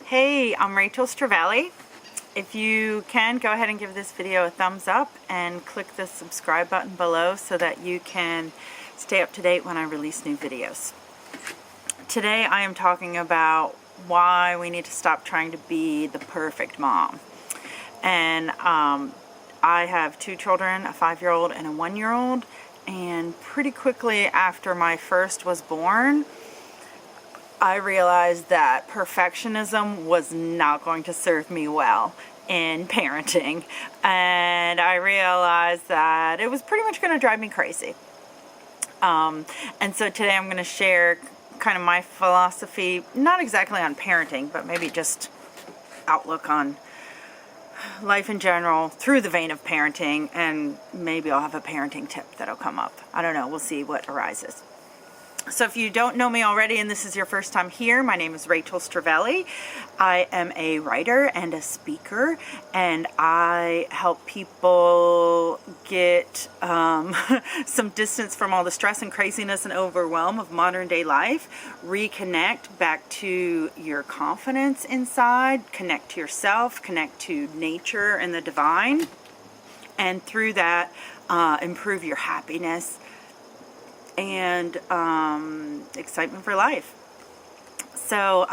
Hey, I'm Rachel Stravelli. If you can, go ahead and give this video a thumbs up and click the subscribe button below so that you can stay up to date when I release new videos. Today I am talking about why we need to stop trying to be the perfect mom. And I have two children, a 5-year-old and a 1-year-old, and pretty quickly after my first was born, I realized that perfectionism was not going to serve me well in parenting, and I realized that it was pretty much going to drive me crazy. And so today I'm going to share kind of my philosophy, not exactly on parenting, but maybe just outlook on life in general through the vein of parenting, and maybe I'll have a parenting tip that'll come up. I don't know, we'll see what arises. So if you don't know me already and this is your first time here, my name is Rachel Stravelli. I am a writer and a speaker, and I help people get some distance from all the stress and craziness and overwhelm of modern day life, reconnect back to your confidence inside, connect to yourself, connect to nature and the divine, and through that improve your happiness and excitement for life. So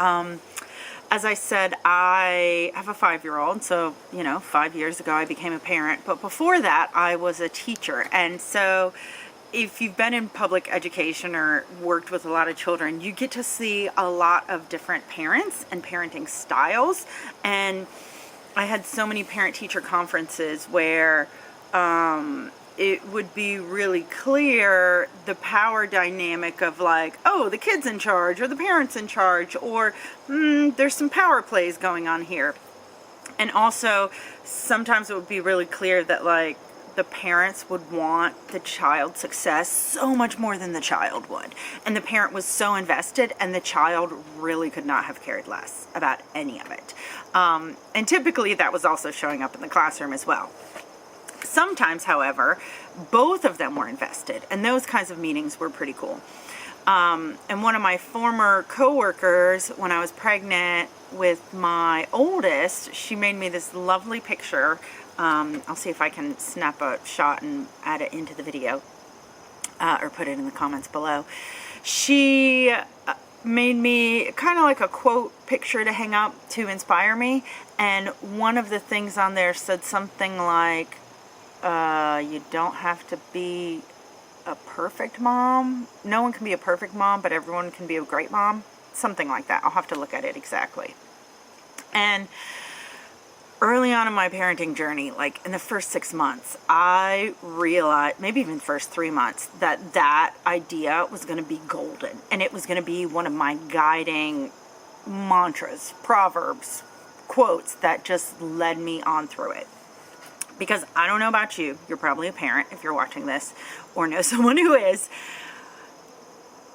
as I said, I have a 5-year-old, so 5 years ago I became a parent, but before that I was a teacher. And so if you've been in public education or worked with a lot of children, you get to see a lot of different parents and parenting styles. And I had so many parent-teacher conferences where it would be really clear the power dynamic of like, oh, the kid's in charge or the parent's in charge, or there's some power plays going on here. And also sometimes it would be really clear that like the parents would want the child's success so much more than the child would. And the parent was so invested, and the child really could not have cared less about any of it. And typically that was also showing up in the classroom as well. Sometimes, however, both of them were invested, and those kinds of meetings were pretty cool. And one of my former coworkers, when I was pregnant with my oldest, she made me this lovely picture. I'll see if I can snap a shot and add it into the video, or put it in the comments below. She made me kind of like a quote picture to hang up to inspire me, and one of the things on there said something like, you don't have to be a perfect mom. No one can be a perfect mom, but everyone can be a great mom. Something like that. I'll have to look at it exactly. And early on in my parenting journey, like in the first 6 months, I realized, maybe even the first 3 months, that that idea was going to be golden. And it was going to be one of my guiding mantras, proverbs, quotes that just led me on through it. Because I don't know about you, you're probably a parent if you're watching this, or know someone who is.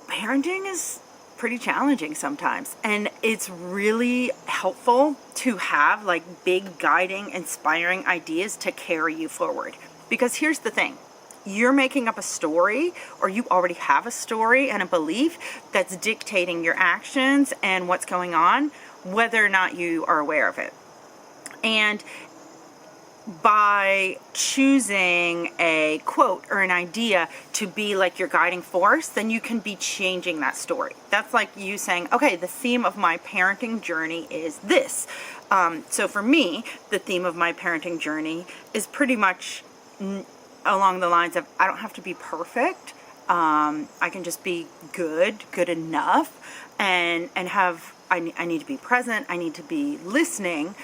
Parenting is pretty challenging sometimes, and it's really helpful to have like big guiding, inspiring ideas to carry you forward. Because here's the thing, you're making up a story, or you already have a story and a belief that's dictating your actions and what's going on, whether or not you are aware of it. And by choosing a quote or an idea to be like your guiding force, then you can be changing that story. That's like you saying, okay, the theme of my parenting journey is this. So for me, the theme of my parenting journey is pretty much along the lines of, I don't have to be perfect. I can just be good enough, and have, I need to be present. I need to be listening,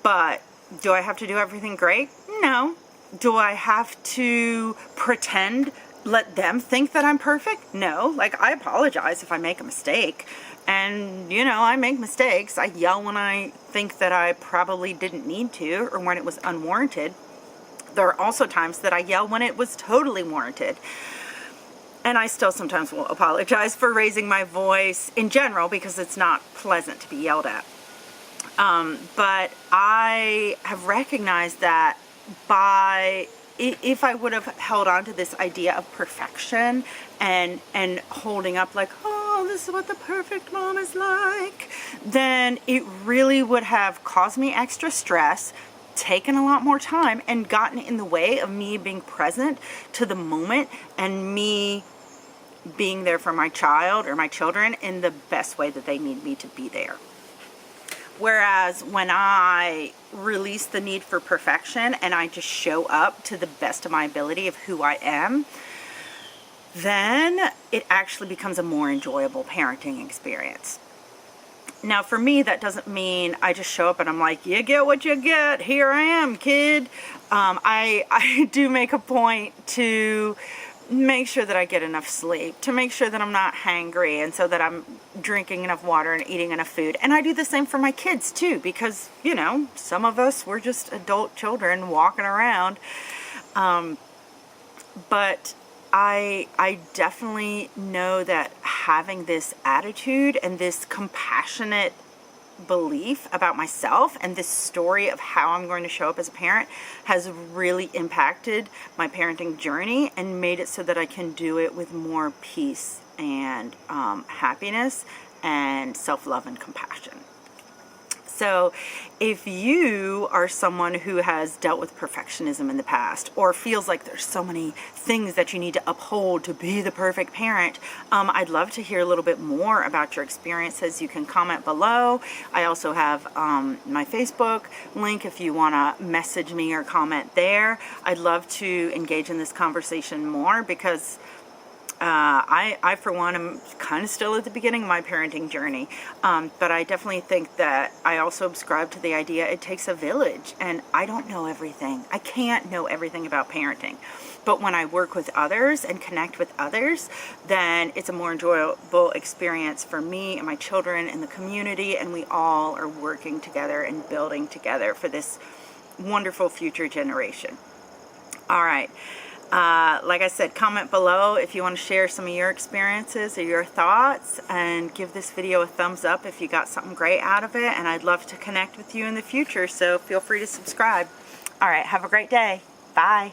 but do I have to do everything great? No. Do I have to pretend, let them think that I'm perfect? No. Like, I apologize if I make a mistake. And, I make mistakes. I yell when I think that I probably didn't need to, or when it was unwarranted. There are also times that I yell when it was totally warranted. And I still sometimes will apologize for raising my voice in general, because it's not pleasant to be yelled at. But I have recognized that if I would have held on to this idea of perfection and holding up like, oh, oh, this is what the perfect mom is like, then it really would have caused me extra stress, taken a lot more time, and gotten in the way of me being present to the moment and me being there for my child or my children in the best way that they need me to be there. Whereas when I release the need for perfection and I just show up to the best of my ability of who I am, then it actually becomes a more enjoyable parenting experience. Now, for me, that doesn't mean I just show up and I'm like, you get what you get, here I am, kid. I do make a point to make sure that I get enough sleep, to make sure that I'm not hangry, and so that I'm drinking enough water and eating enough food. And I do the same for my kids too, because, you know, some of us, we're just adult children walking around. But I definitely know that having this attitude and this compassionate belief about myself and this story of how I'm going to show up as a parent has really impacted my parenting journey and made it so that I can do it with more peace and happiness and self-love and compassion. So if you are someone who has dealt with perfectionism in the past or feels like there's so many things that you need to uphold to be the perfect parent, I'd love to hear a little bit more about your experiences. You can comment below. I also have my Facebook link if you want to message me or comment there. I'd love to engage in this conversation more because I for one, am kind of still at the beginning of my parenting journey, but I definitely think that I also subscribe to the idea it takes a village, and I don't know everything. I can't know everything about parenting, but when I work with others and connect with others, then it's a more enjoyable experience for me and my children and the community, and we all are working together and building together for this wonderful future generation. All right. Like I said, comment below if you want to share some of your experiences or your thoughts, and give this video a thumbs up if you got something great out of it, and I'd love to connect with you in the future, so feel free to subscribe. All right, have a great day. Bye.